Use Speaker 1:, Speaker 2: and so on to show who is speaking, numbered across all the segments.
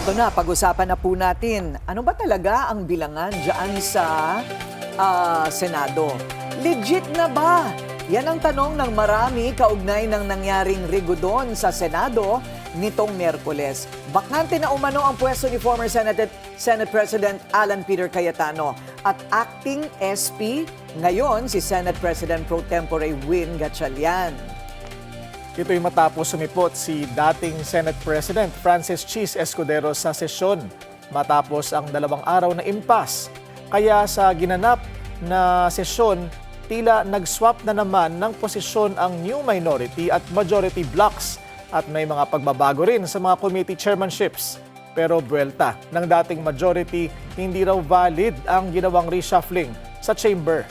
Speaker 1: Eto na, pag-usapan na po natin, ano ba talaga ang bilangan dyan sa Senado? Legit na ba? Yan ang tanong ng marami kaugnay ng nangyaring rigodon sa Senado nitong Miyerkules. Bakante na umano ang pwesto ni former Senate President Alan Peter Cayetano at acting SP ngayon si Senate President Pro Tempore Win Gatchalian.
Speaker 2: Ito'y matapos sumipot si dating Senate President Francis Chis Escudero sa sesyon matapos ang 2 araw na impas. Kaya sa ginanap na sesyon, tila nag-swap na naman ng posisyon ang new minority at majority blocks at may mga pagbabago rin sa mga committee chairmanships. Pero buwelta ng dating majority, hindi raw valid ang ginawang reshuffling sa chamber.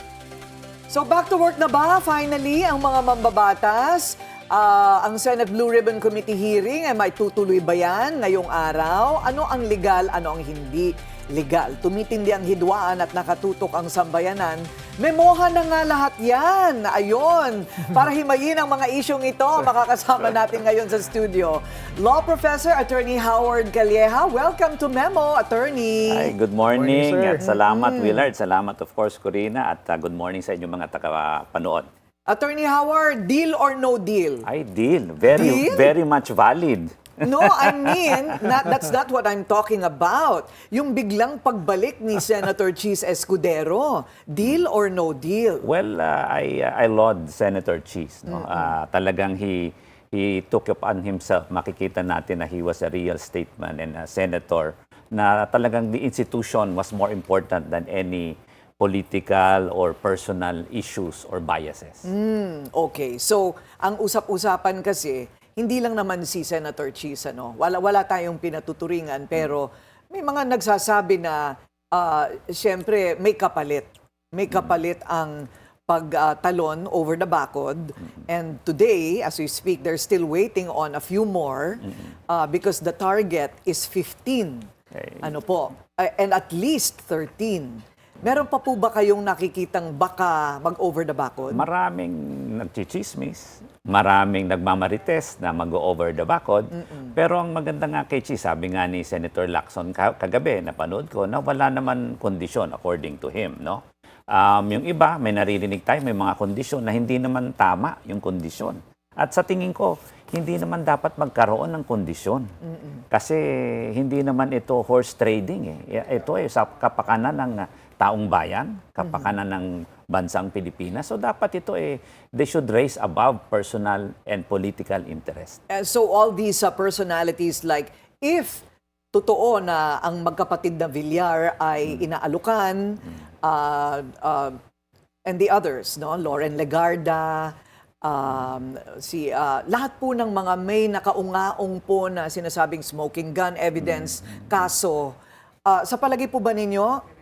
Speaker 1: So back to work na ba finally ang mga mambabatas? Ang Senate Blue Ribbon Committee hearing ay may tutuloy ba yan ngayong araw? Ano ang legal, ano ang hindi legal? Tumitindi ang hidwaan at nakatutok ang sambayanan. Memoha na nga lahat yan. Ayun. Para himayin ang mga isyong ito, makakasama natin ngayon sa studio. Law Professor Attorney Howard Calleja. Welcome to Memo, Attorney.
Speaker 3: Hi, good morning.
Speaker 2: Good morning,
Speaker 3: At salamat, Willard. Salamat, of course, Corina. At good morning sa inyong mga taga-panood.
Speaker 1: Attorney Howard, deal or no deal?
Speaker 3: Ay, deal. Very much valid.
Speaker 1: No, I mean, that's not what I'm talking about. Yung biglang pagbalik ni Senator Chis Escudero, deal or no deal?
Speaker 3: Well, I laud Senator Chis. No? Talagang he took upon himself. Makikita natin na he was a real statesman and a senator na talagang the institution was more important than any political or personal issues or biases.
Speaker 1: Okay, so ang usap-usapan kasi, hindi lang naman si Senator Chis, ano? Wala tayong pinatuturingan, pero may mga nagsasabi na, siyempre, may kapalit. May kapalit ang pagtalon over the bakod. And today, as we speak, they're still waiting on a few more because the target is 15.
Speaker 3: Okay.
Speaker 1: Ano po? And at least 13. Meron pa po ba kayong nakikitang baka mag-over the bakod?
Speaker 3: Maraming nagchichismis, maraming nagmamarites na mag-over the bakod. Pero ang maganda nga kay Chis, sabi nga ni Senator Lacson kagabi, napanood ko, na wala naman kondisyon according to him. No? Yung iba, may naririnig tayo, may mga kondisyon na hindi naman tama yung kondisyon. At sa tingin ko, hindi naman dapat magkaroon ng kondisyon. Kasi hindi naman ito horse trading. Ito ay sa kapakanan ng taong bayan, kapakanan ng bansang Pilipinas. So dapat ito they should raise above personal and political interest.
Speaker 1: So all these personalities, like if totoo na ang magkapatid na Villar ay inaalukan, and the others, no, Lauren Legarda, lahat po ng mga may nakaungaong po na sinasabing smoking gun evidence, kaso, sa palagi po ba ninyo,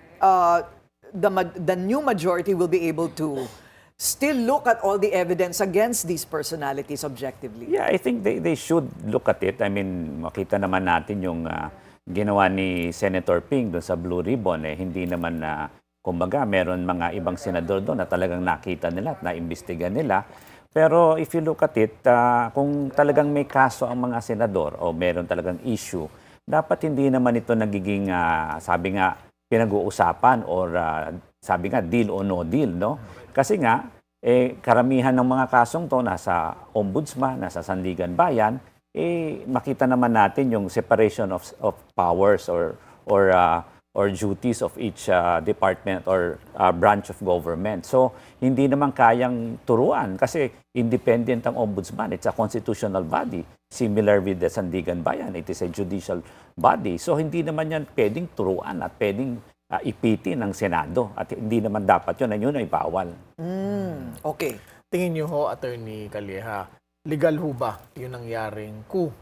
Speaker 1: the new majority will be able to still look at all the evidence against these personalities objectively?
Speaker 3: Yeah, I think they should look at it. I mean, makita naman natin yung ginawa ni Senator Ping doon sa Blue Ribbon. Hindi naman kumbaga, meron mga ibang senador doon na talagang nakita nila at naimbestigan nila. Pero if you look at it, kung talagang may kaso ang mga senador o meron talagang issue, dapat hindi naman ito nagiging, sabi nga, pinag-uusapan or sabi nga, deal o no deal, no? Kasi nga, karamihan ng mga kasong to nasa ombudsman, nasa Sandigan Bayan, makita naman natin yung separation of powers or duties of each department or branch of government. So, hindi naman kayang turuan kasi independent ang ombudsman. It's a constitutional body. Similar with the Sandigan Bayan, it is a judicial body. So, hindi naman yan pwedeng turuan at pwedeng ipitin ng Senado. At hindi naman dapat yun, yun ay bawal.
Speaker 1: Okay.
Speaker 2: Tingin niyo ho, Attorney Calleja, legal ho ba yung nangyaring coup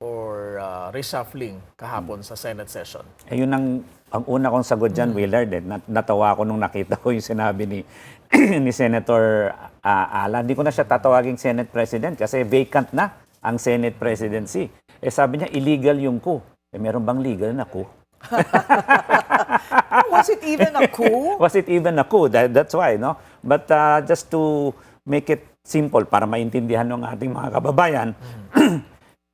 Speaker 2: or reshuffling kahapon sa Senate session?
Speaker 3: Ayun ang una kong sagot dyan, Willard. Natawa ko nung nakita ko yung sinabi ni Senator Alan. Hindi ko na siya tatawaging Senate President kasi vacant na ang Senate presidency. Sabi niya, illegal yung coup. Meron bang legal na coup?
Speaker 1: Was it even a coup?
Speaker 3: Was it even a coup? That's why, no? But just to make it simple para maintindihan ng ating mga kababayan,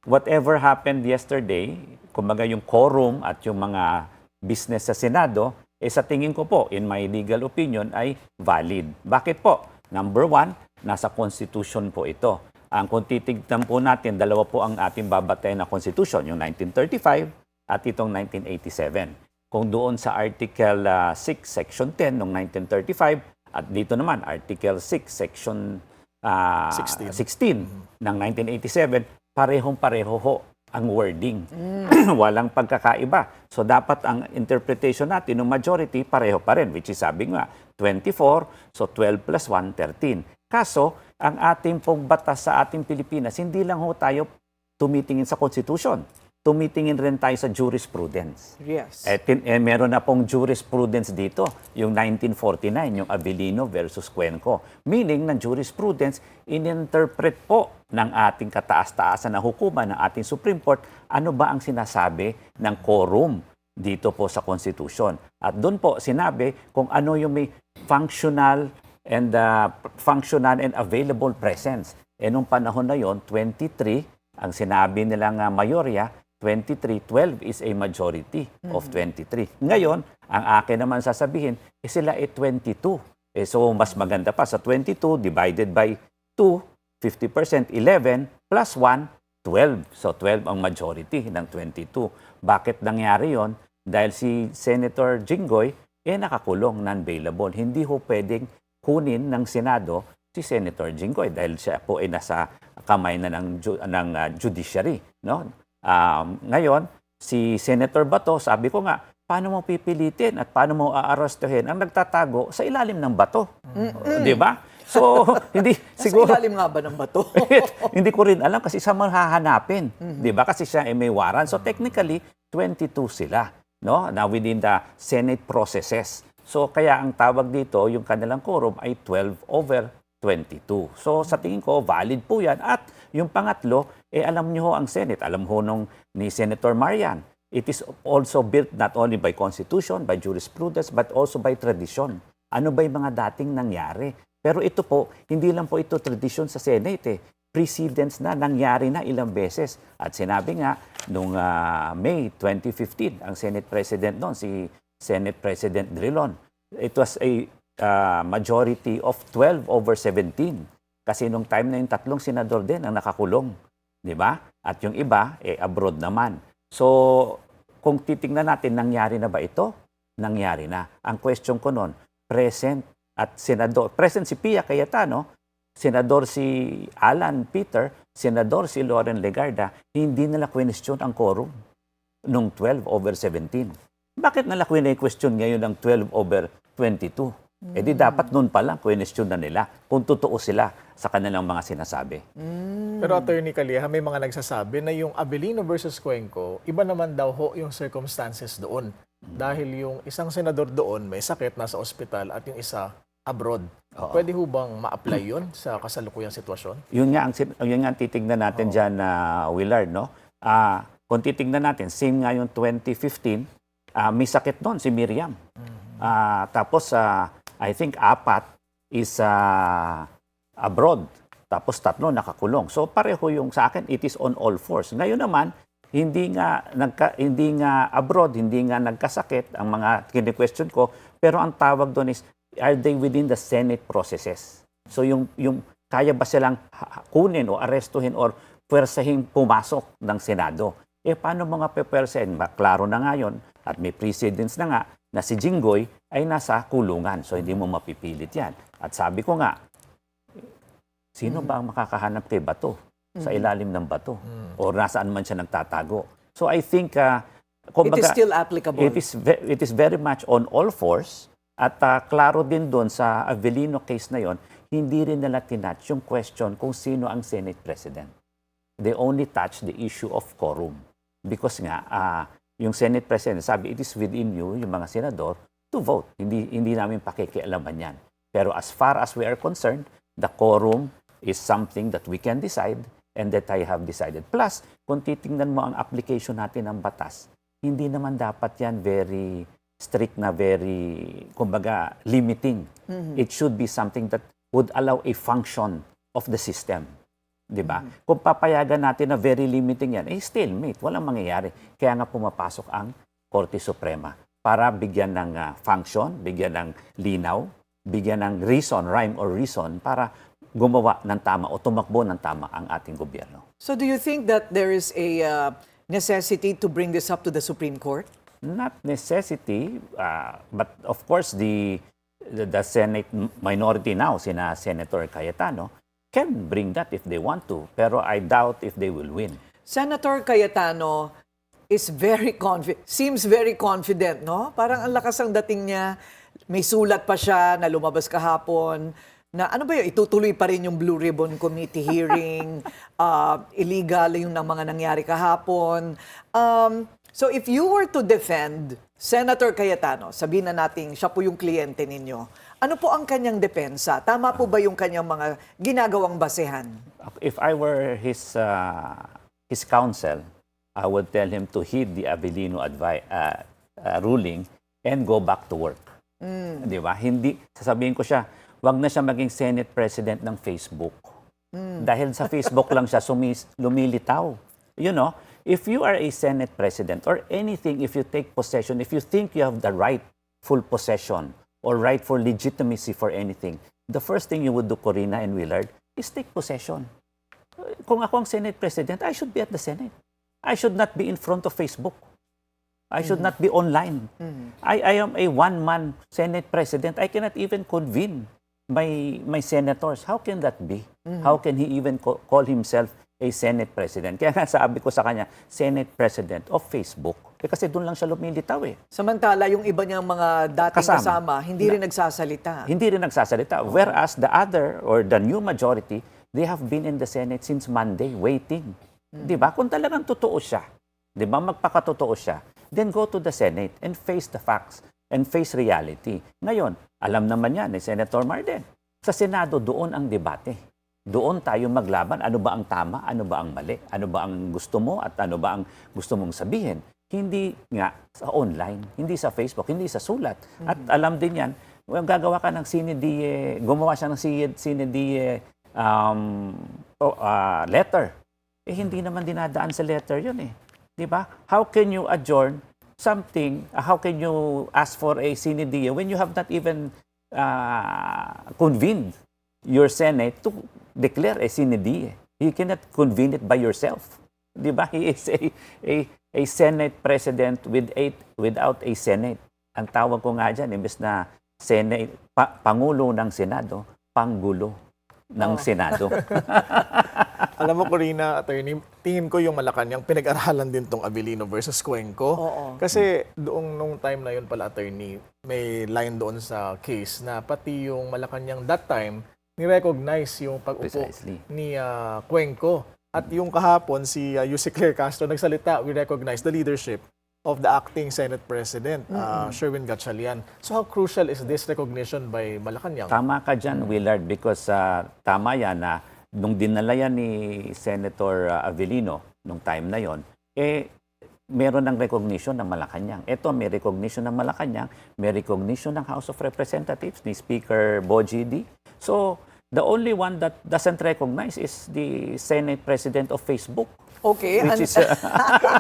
Speaker 3: whatever happened yesterday kumbaga yung quorum at yung mga business sa Senado, sa tingin ko po, in my legal opinion, ay valid. Bakit po? Number one, nasa Constitution po ito. Kung titignan po natin, dalawa po ang ating babatayan na Constitution, yung 1935 at itong 1987. Kung doon sa Article 6, Section 10 ng 1935 at dito naman Article 6, Section 16 ng 1987, parehong-pareho ho ang wording. Walang pagkakaiba. So dapat ang interpretation natin ng majority pareho pa rin, which is sabi nga 24, so 12 plus 1, 13. Kaso, ang ating pong batas sa ating Pilipinas, hindi lang ho tayo tumitingin sa Constitution. Tumitingin rin tayo sa jurisprudence.
Speaker 1: Yes.
Speaker 3: Meron na pong jurisprudence dito, yung 1949, yung Avellino versus Cuenco. Meaning ng jurisprudence, ininterpret po ng ating kataas-taasan na hukuman ng ating Supreme Court, ano ba ang sinasabi ng quorum dito po sa Constitution. At doon po sinabi kung ano yung may functional and available presence. Nung panahon na yon, 23, ang sinabi nilang mayorya, 23, 12 is a majority of 23. Ngayon, ang akin naman sasabihin, sila 22. So, mas maganda pa. Sa 22 divided by 2, 50%, 11 plus 1, 12. So, 12 ang majority ng 22. Bakit nangyari yon? Dahil si Senator Jinggoy, nakakulong, non-bailable. Hindi ho pwedeng kunin ng Senado si Senator Jinggoy dahil siya po ay nasa kamay na ng judiciary. No? Ngayon, si Senator Bato, sabi ko nga, paano mo pipilitin at paano mo aarestuhin ang nagtatago sa ilalim ng bato? Di ba? So, hindi siguro...
Speaker 1: Nasa ilalim nga ba ng bato?
Speaker 3: Hindi ko rin alam kasi sa hahanapin. Di ba? Kasi siya ay may warrant. So, technically, 22 sila. No? Now, within the Senate processes. So, kaya ang tawag dito, yung kanilang quorum ay 12/22. So, sa tingin ko, valid po yan. At yung pangatlo, alam nyo ho ang Senate, alam ho nung ni Senator Marian, it is also built not only by Constitution, by jurisprudence, but also by tradition. Ano ba yung mga dating nangyari? Pero ito po, hindi lang po ito tradition sa Senate. Precedents na, nangyari na ilang beses. At sinabi nga, nung May 2015, ang Senate President noon, si Senate President Drilon, it was a majority of 12/17. Kasi nung time na yung tatlong senador din ang nakakulong. Di ba? At yung iba, abroad naman. So, kung titingnan natin, nangyari na ba ito? Nangyari na. Ang question ko noon, present at senador. Present si Pia Cayetano, senador si Alan Peter, senador si Loren Legarda, hindi nila question ang quorum nung 12/17. Bakit nila question ngayon ng 12/22? Di dapat noon pa lang question na nila kung totoo sila sa kanilang mga sinasabi.
Speaker 2: Pero Attorney Calleja, may mga nagsasabi na yung Avellino versus Cuenco, iba naman daw ho yung circumstances doon. Dahil yung isang senador doon may sakit, nasa ospital, at yung isa abroad. Pwede ho bang ma-apply yun sa kasalukuyang sitwasyon?
Speaker 3: Yun nga ang titignan natin dyan, Willard, no? Kung titignan natin, same nga yung 2015, may sakit doon si Miriam. Tapos, I think 4 is abroad. Tapos 3 nakakulong. So pareho yung sa akin, it is on all fours. Ngayon naman, hindi nga abroad, hindi nga nagkasakit ang mga kini-question ko, pero ang tawag doon is, are they within the Senate processes? So yung kaya ba silang kunin o arestuhin or pwersahin pumasok ng Senado? Paano mga pepwersahin? Klaro na nga yun, at may precedents na nga, na si Jinggoy ay nasa kulungan. So, hindi mo mapipilit yan. At sabi ko nga, sino ba ang makakahanap kay Bato sa ilalim ng bato? O nasaan man siya nagtatago? So, I think,
Speaker 1: it is still applicable.
Speaker 3: It is very much on all fours. At klaro din doon sa Avellino case na yon, hindi rin nila tinatch yung question kung sino ang Senate President. They only touch the issue of quorum. Because nga, yung Senate President sabi, it is within you, yung mga senador, to vote. Hindi namin pakikialaman yan. Pero as far as we are concerned, the quorum is something that we can decide and that I have decided. Plus, kung titingnan mo ang application natin ng batas, hindi naman dapat yan very strict na, very, kumbaga, limiting. It should be something that would allow a function of the system. Di ba? Kung papayagan natin na very limiting yan, stalemate, walang mangyayari. Kaya nga pumapasok ang Korte Suprema para bigyan ng function, bigyan ng linaw, bigyan ng reason, rhyme or reason para gumawa ng tama o tumakbo ng tama ang ating gobyerno.
Speaker 1: So do you think that there is a necessity to bring this up to the Supreme Court?
Speaker 3: Not necessity, but of course the Senate minority now, sina Senator Cayetano, can bring that if they want to, pero I doubt if they will win.
Speaker 1: Senator Cayetano is seems very confident, no? Parang ang lakas ang dating niya. May sulat pa siya na lumabas kahapon na ano ba yun, itutuloy pa rin yung Blue Ribbon Committee hearing, illegal yung mga nangyari kahapon. So if you were to defend Senator Cayetano, sabihin na natin siya po yung kliyente ninyo, ano po ang kanyang depensa? Tama po ba yung kanyang mga ginagawang basehan?
Speaker 3: If I were his counsel, I would tell him to heed the Avellino ruling and go back to work. Di ba? Hindi, sasabihin ko siya, wag na siya maging Senate President ng Facebook. Dahil sa Facebook lang siya lumilitaw. You know, if you are a Senate President or anything, if you take possession, if you think you have the rightful possession or rightful legitimacy for anything, the first thing you would do, Corina and Willard, is take possession. Kung ako ang Senate President, I should be at the Senate. I should not be in front of Facebook. I should not be online. I am a one-man Senate President. I cannot even convene my senators. How can that be? How can he even call himself a Senate President? Kaya nga sabi ko sa kanya, Senate President of Facebook. Kasi doon lang siya lumilitaw eh.
Speaker 1: Samantala, yung iba niyang mga dating kasama hindi rin nagsasalita.
Speaker 3: Hindi rin nagsasalita. Whereas the other or the new majority, they have been in the Senate since Monday waiting. Di ba? Kung talagang totoo siya, di ba? Magpakatotoo siya, then go to the Senate and face the facts and face reality. Ngayon, alam naman yan ni Senator Marden. Sa Senado, doon ang debate. Doon tayo maglaban. Ano ba ang tama? Ano ba ang mali? Ano ba ang gusto mo at ano ba ang gusto mong sabihin? Hindi nga sa online, hindi sa Facebook, hindi sa sulat. At alam din yan, gagawa ka ng sine-die, gumawa siya ng sine-die letter. Hindi naman dinadaan sa letter yun eh. Di ba? How can you adjourn something? How can you ask for a sine-die when you have not even convened your Senate to declare a sine-die? You cannot convene it by yourself. Di ba? He is a Senate President without a Senate. Ang tawag ko nga dyan, imbes na Senate, Pangulo ng Senado, Panggulo ng Senado.
Speaker 2: Alam mo, Corina, attorney, tingin ko yung Malacanang pinag-aralan din tong Avellino versus Cuenco. Kasi doong nung time na yun pala, attorney, may line doon sa case na pati yung Malacanang that time, ni-recognize yung pag-upo ni Cuenco. At yung kahapon, si Yusek Claire Castro nagsalita, we recognize the leadership of the acting Senate President, Sherwin Gatchalian. So how crucial is this recognition by Malacanang?
Speaker 3: Tama ka dyan, Willard, because tama yan na nung dinala yan ni Senator Avellino nung time na yon, meron ng recognition ng Malacanang. Ito, may recognition ng Malacanang, may recognition ng House of Representatives ni Speaker Bogie D. So, the only one that doesn't recognize is the Senate President of Facebook.
Speaker 1: Okay,
Speaker 3: Which is,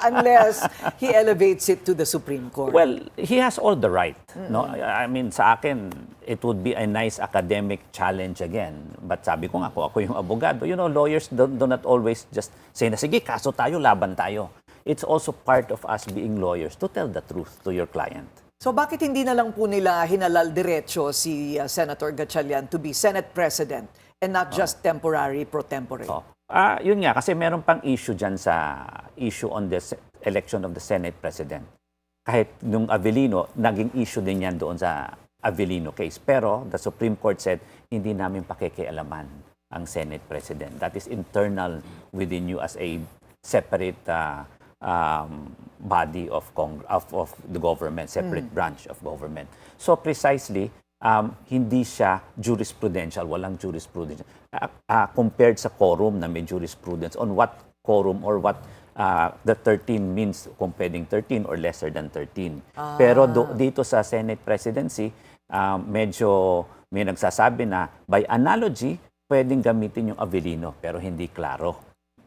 Speaker 1: unless he elevates it to the Supreme Court.
Speaker 3: Well, he has all the right. No, I mean, sa akin, it would be a nice academic challenge again. But sabi ko nga, ako yung abogado. You know, lawyers do not always just say na, sige, kaso tayo, laban tayo. It's also part of us being lawyers to tell the truth to your client.
Speaker 1: So bakit hindi na lang po nila hinalal diretso si Senator Gatchalian to be Senate President and not just temporary, pro tempore?
Speaker 3: Yun nga, kasi meron pang issue dyan sa issue on the election of the Senate President. Kahit nung Avellino, naging issue din yan doon sa Avellino case. Pero the Supreme Court said, hindi namin pakikialaman ang Senate President. That is internal within you as a separate body of the government, separate branch of government. So precisely, hindi siya jurisprudential, walang jurisprudence. Compared sa quorum na may jurisprudence on what quorum or what the 13 means, kung pwedeng 13 or lesser than 13. Pero dito sa Senate presidency, medyo may nagsasabi na by analogy, pwedeng gamitin yung Avellino pero hindi klaro.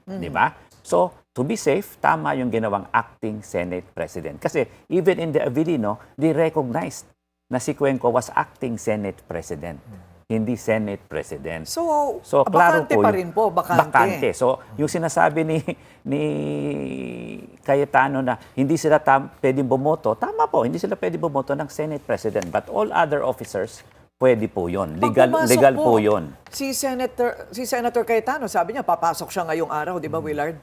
Speaker 3: Di ba? So, to be safe, tama yung ginawang acting Senate President. Kasi even in the Avellino, they recognized na si Cuenco was acting Senate President, hindi Senate President.
Speaker 1: So,
Speaker 3: klaro
Speaker 1: bakante pa rin po, bakante.
Speaker 3: So, yung sinasabi ni Cayetano na hindi sila pwedeng bumoto, tama po, hindi sila pwedeng bumoto ng Senate President. But all other officers, pwede po yun.
Speaker 1: Pag
Speaker 3: Legal
Speaker 1: pumasok
Speaker 3: po yun.
Speaker 1: Si Senator Cayetano, sabi niya, papasok siya ngayong araw, di ba, Willard?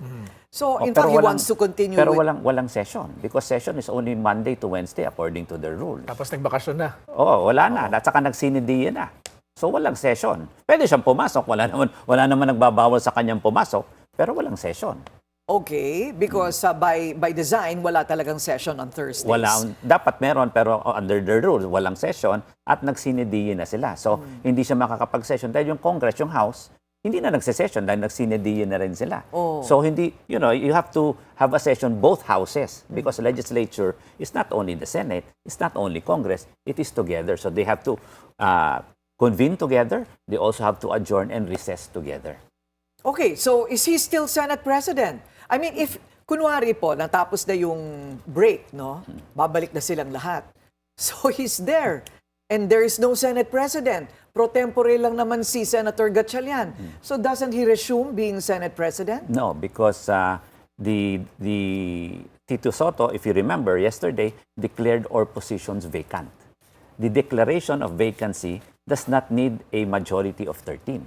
Speaker 1: So, in
Speaker 3: Pero
Speaker 1: fact, he
Speaker 3: walang-
Speaker 1: wants to continue
Speaker 3: Pero
Speaker 1: with...
Speaker 3: walang session because session is only Monday to Wednesday according to the rules.
Speaker 2: Tapos nagbakasyon na.
Speaker 3: Oo, wala na. At saka nagsinidiya na. So walang session. Pwede siyang pumasok. Wala naman nagbabawal sa kanyang pumasok. Pero walang session.
Speaker 1: Okay, because by design, wala talagang session on Thursdays.
Speaker 3: Dapat meron pero under the rules, walang session at nagsinidiya na sila. So hindi siya makakapag-session dahil yung Congress, yung House, hindi na nagse-session dahil nagsinidiya na rin sila.
Speaker 1: Oh.
Speaker 3: So hindi, you have to have a session both houses because legislature is not only the Senate, it's not only Congress, it is together. So they have to convene together, they also have to adjourn and recess together.
Speaker 1: Okay, so is he still Senate President? I mean, if, kunwari po, natapos na yung break, no? Babalik na silang lahat. So he's there. And there is no Senate President. Pro tempore lang naman si Senator Gatchalian. So doesn't he resume being Senate President?
Speaker 3: No, because the Tito Soto, if you remember, yesterday declared all positions vacant. The declaration of vacancy does not need a majority of 13.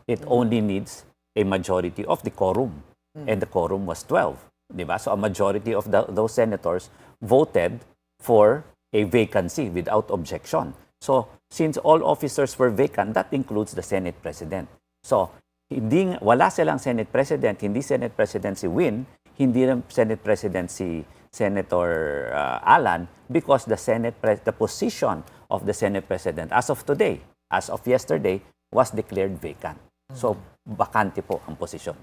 Speaker 3: It only needs a majority of the quorum. And the quorum was 12. Diba? So a majority of those senators voted for a vacancy without objection. So since all officers were vacant, that includes the Senate President. So wala silang Senate President, hindi Senate President si Win, hindi rin Senate President si Senator Alan, because the position of the Senate President as of today, as of yesterday, was declared vacant. So bakante po ang posisyon.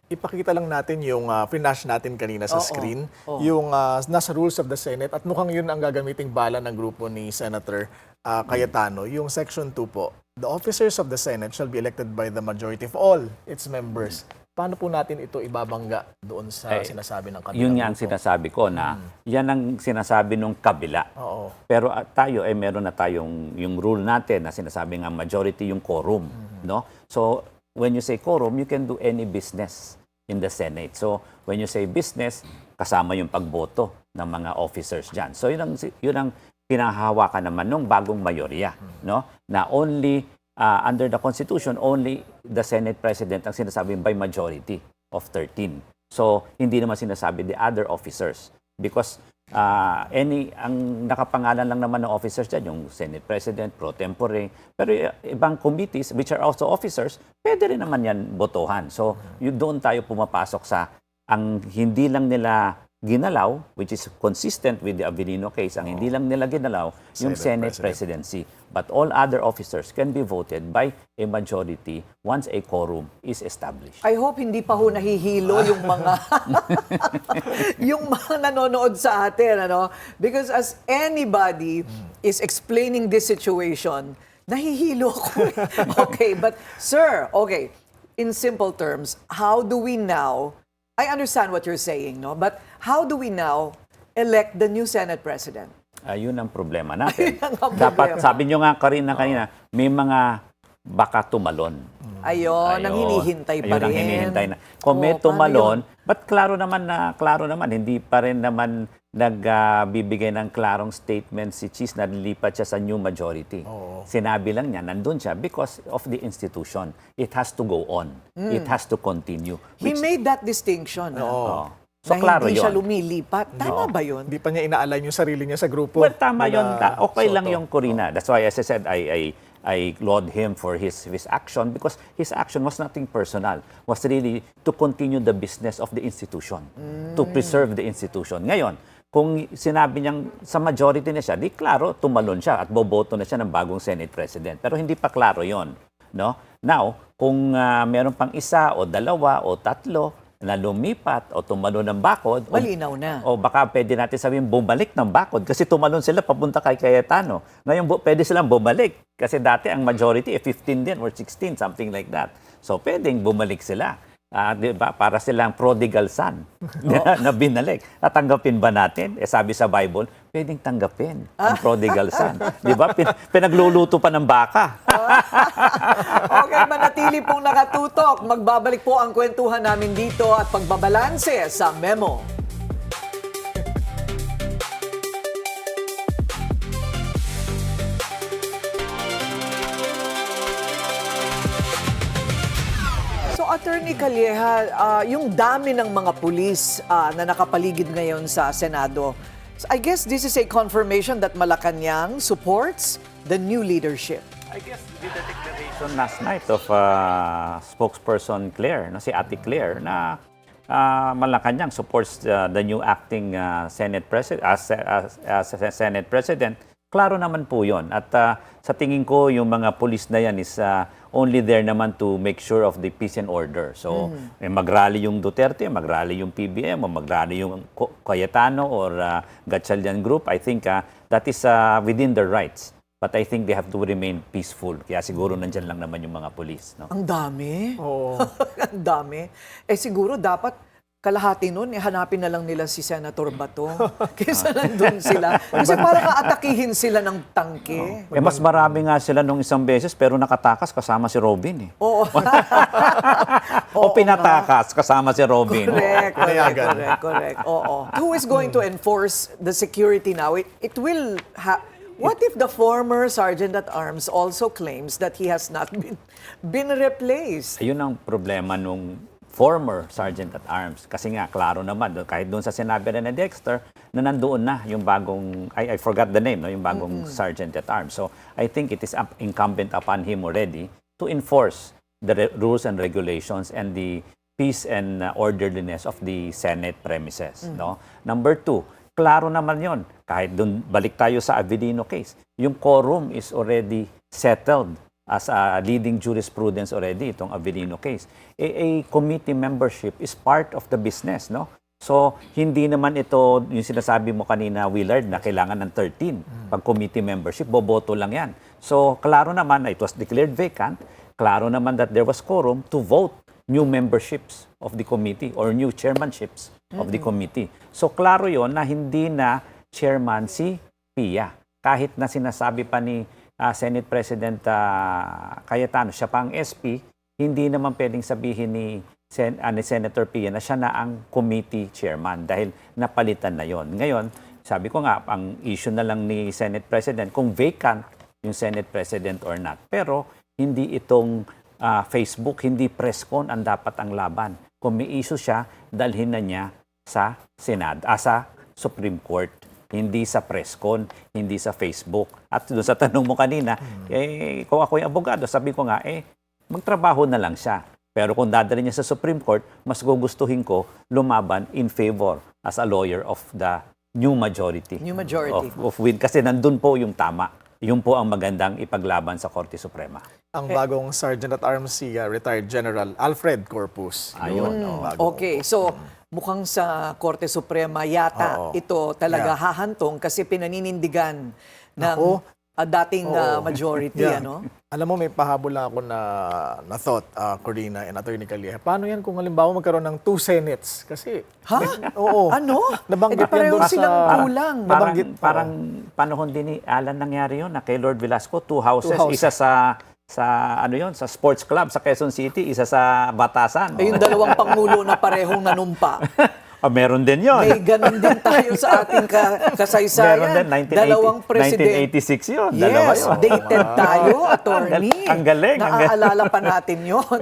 Speaker 2: Ipakita lang natin yung flash natin kanina sa screen,
Speaker 1: Oo.
Speaker 2: yung nasa rules of the Senate at mukhang yun ang gagamiting bala ng grupo ni Senator Cayetano. Yung section 2 po, the officers of the Senate shall be elected by the majority of all its members. Paano po natin ito ibabangga doon sa sinasabi ng kabilang
Speaker 3: Yun nga ang
Speaker 2: grupo?
Speaker 3: sinasabi ko na yan ang sinasabi nung kabila.
Speaker 2: Oo.
Speaker 3: Pero tayo meron na tayong yung rule natin na sinasabi nga majority yung quorum, no? So when you say quorum, you can do any business in the Senate. So when you say business, kasama yung pagboto ng mga officers diyan. So yun ang pinahahawakan naman nung bagong mayorya, no? Na only under the Constitution, only the Senate President ang sinasabing by majority of 13. So hindi naman sinasabi the other officers because ang nakapangalan lang naman ng officers dyan, yung Senate President, pro tempore, pero ibang committees, which are also officers, pwede rin naman yan botohan. So, doon tayo pumapasok sa, ang hindi lang nila ginalaw, which is consistent with the Avellino case, ang hindi lang nila ginalaw, yung Senate presidency. But all other officers can be voted by a majority once a quorum is established.
Speaker 1: I hope hindi pa ho nahihilo yung mga yung mga nanonood sa atin, ano? Because as anybody is explaining this situation, nahihilo ko. Okay, but sir, okay, in simple terms, how do we now, I understand what you're saying, no? But how do we now elect the new Senate President?
Speaker 3: Ayun ang problema natin.
Speaker 1: Ayun ang
Speaker 3: Dapat,
Speaker 1: problema.
Speaker 3: sabi nyo nga kanina, may mga baka tumalon.
Speaker 1: Ayun, ang hinihintay pa
Speaker 3: Ayun ang
Speaker 1: rin.
Speaker 3: hinihintay na. Kung may
Speaker 1: paano
Speaker 3: tumalon,
Speaker 1: yun?
Speaker 3: but klaro naman, hindi pa rin naman nagbibigay ng klarong statement si Cheese na lilipat siya sa new majority. Sinabi lang niya, nandun siya because of the institution. It has to go on. It has to continue.
Speaker 1: He made that distinction.
Speaker 3: Oo. So,
Speaker 1: Na
Speaker 3: klaro
Speaker 1: hindi siya
Speaker 3: yun.
Speaker 1: lumilipat. Tama ba yun?
Speaker 2: Hindi pa niya inaalign yung sarili niya sa grupo.
Speaker 3: Well, tama yun. Okay lang
Speaker 2: Soto.
Speaker 3: yung Corina. That's why, as I said, I laud him for his action because his action was nothing personal. Was really to continue the business of the institution. To preserve the institution. Ngayon, kung sinabi niyang sa majority na siya, di klaro, tumalon siya at boboto na siya ng bagong Senate President. Pero hindi pa klaro yon, no? Now, kung meron pang isa o dalawa o tatlo na lumipat o tumalon ng bakod.
Speaker 1: Malinaw na.
Speaker 3: O baka pwede natin sabihin bumalik ng bakod kasi tumalon sila papunta kay Cayetano. Ngayon pwede silang bumalik kasi dati ang majority 15 din or 16, something like that. So pwedeng bumalik sila. Di ba? Para silang prodigal son na binalik. Tatanggapin ba natin? Sabi sa Bible, pwedeng tanggapin ang prodigal son. Di ba? Pinagluluto pa ng baka.
Speaker 1: Okay, manatili pong nakatutok. Magbabalik po ang kwentuhan namin dito at pagbabalanse sa Memo. So, Attorney Calleja, yung dami ng mga pulis na nakapaligid ngayon sa Senado, I guess this is a confirmation that Malacanang supports the new leadership.
Speaker 3: I guess with the declaration last night of spokesperson Claire, si Ate Claire, na Malacanang supports the new acting Senate President as Senate President. Klaro naman po 'yon. At sa tingin ko yung mga pulis na yan is only there naman to make sure of the peace and order. So mag-rally yung Duterte, mag-rally yung PBM, o mag-rally yung Cayetano or Gatchalian group. I think that is within their rights. But I think they have to remain peaceful. Kaya siguro nandyan lang naman yung mga pulis. No?
Speaker 1: Ang dami.
Speaker 2: Oo.
Speaker 1: Ang dami. Siguro dapat kalahati nun, hanapin na lang nila si Senator Bato. Kaysa nandun sila. Kasi para kaatakihin sila ng tangke.
Speaker 3: Mas marami nga sila nung isang beses pero nakatakas kasama si Robin.
Speaker 1: Oo.
Speaker 3: O pinatakas kasama si Robin.
Speaker 1: Correct. Oo. Who is going to enforce the security now? It will what if the former Sergeant-at-Arms also claims that he has not been replaced?
Speaker 3: Ayun ang problema nung former Sergeant-at-Arms. Kasi nga, klaro naman, kahit doon sa sinabi na ni Dexter, na nandoon na yung bagong, I forgot the name, no? Yung bagong Sergeant-at-Arms. So, I think it is incumbent upon him already to enforce the rules and regulations and the peace and orderliness of the Senate premises. No? Number 2, klaro naman yon. Kahit doon, balik tayo sa Avellino case. Yung quorum is already settled as a leading jurisprudence already, itong Avellino case. A committee membership is part of the business, no? So, hindi naman ito, yung sinasabi mo kanina, Willard, na kailangan ng 13. Pag committee membership, boboto lang yan. So, klaro naman na it was declared vacant. Klaro naman that there was quorum to vote new memberships of the committee or new chairmanships of the committee. So, klaro yon na hindi na chairman si Pia. Kahit na sinasabi pa ni Senate President Cayetano, siya pa ang SP, hindi naman pwedeng sabihin ni Senator Pia na siya na ang committee chairman dahil napalitan na yon. Ngayon, sabi ko nga, ang issue na lang ni Senate President kung vacant yung Senate President or not. Pero hindi itong Facebook, hindi press con ang dapat ang laban. Kung may issue siya, dalhin na niya sa Senado, sa Supreme Court. Hindi sa press con, hindi sa Facebook. At doon sa tanong mo kanina, kung ako yung abogado, sabi ko nga, magtrabaho na lang siya. Pero kung dadalhin niya sa Supreme Court, mas gugustuhin ko lumaban in favor as a lawyer of the new majority.
Speaker 1: New majority.
Speaker 3: Of win. Kasi nandun po yung tama. Yun po ang magandang ipaglaban sa Korte Suprema.
Speaker 2: Ang bagong Sergeant-at-Arms si retired General Alfred Corpus.
Speaker 3: Ayun.
Speaker 1: Okay, so mukhang sa Korte Suprema yata ito talaga hahantong kasi pinaninindigan ng dating majority. Ano?
Speaker 2: Alam mo, may pahabol lang ako na thought, Corina and Attorney Calleja. Paano yan kung halimbawa magkaroon ng 2 Senates? Kasi, oo.
Speaker 1: Ano?
Speaker 2: Nabanggit yan
Speaker 1: pareho
Speaker 2: doon sa...
Speaker 1: silang kulang.
Speaker 3: Parang panahon din ni Alan nangyari yun na kay Lord Velasco, 2 houses. Isa sa ano yon, sa sports club sa Quezon City, isa sa Batasan.
Speaker 1: Yung dalawang pangulo na parehong nanumpa.
Speaker 3: Meron din yon.
Speaker 1: May ganun din tayo sa ating kasaysayan.
Speaker 3: Meron din,
Speaker 1: Dalawang president.
Speaker 3: 1986 yun.
Speaker 1: Yes, dated tayo, attorney.
Speaker 3: Ang galing.
Speaker 1: Naaalala pa natin yon.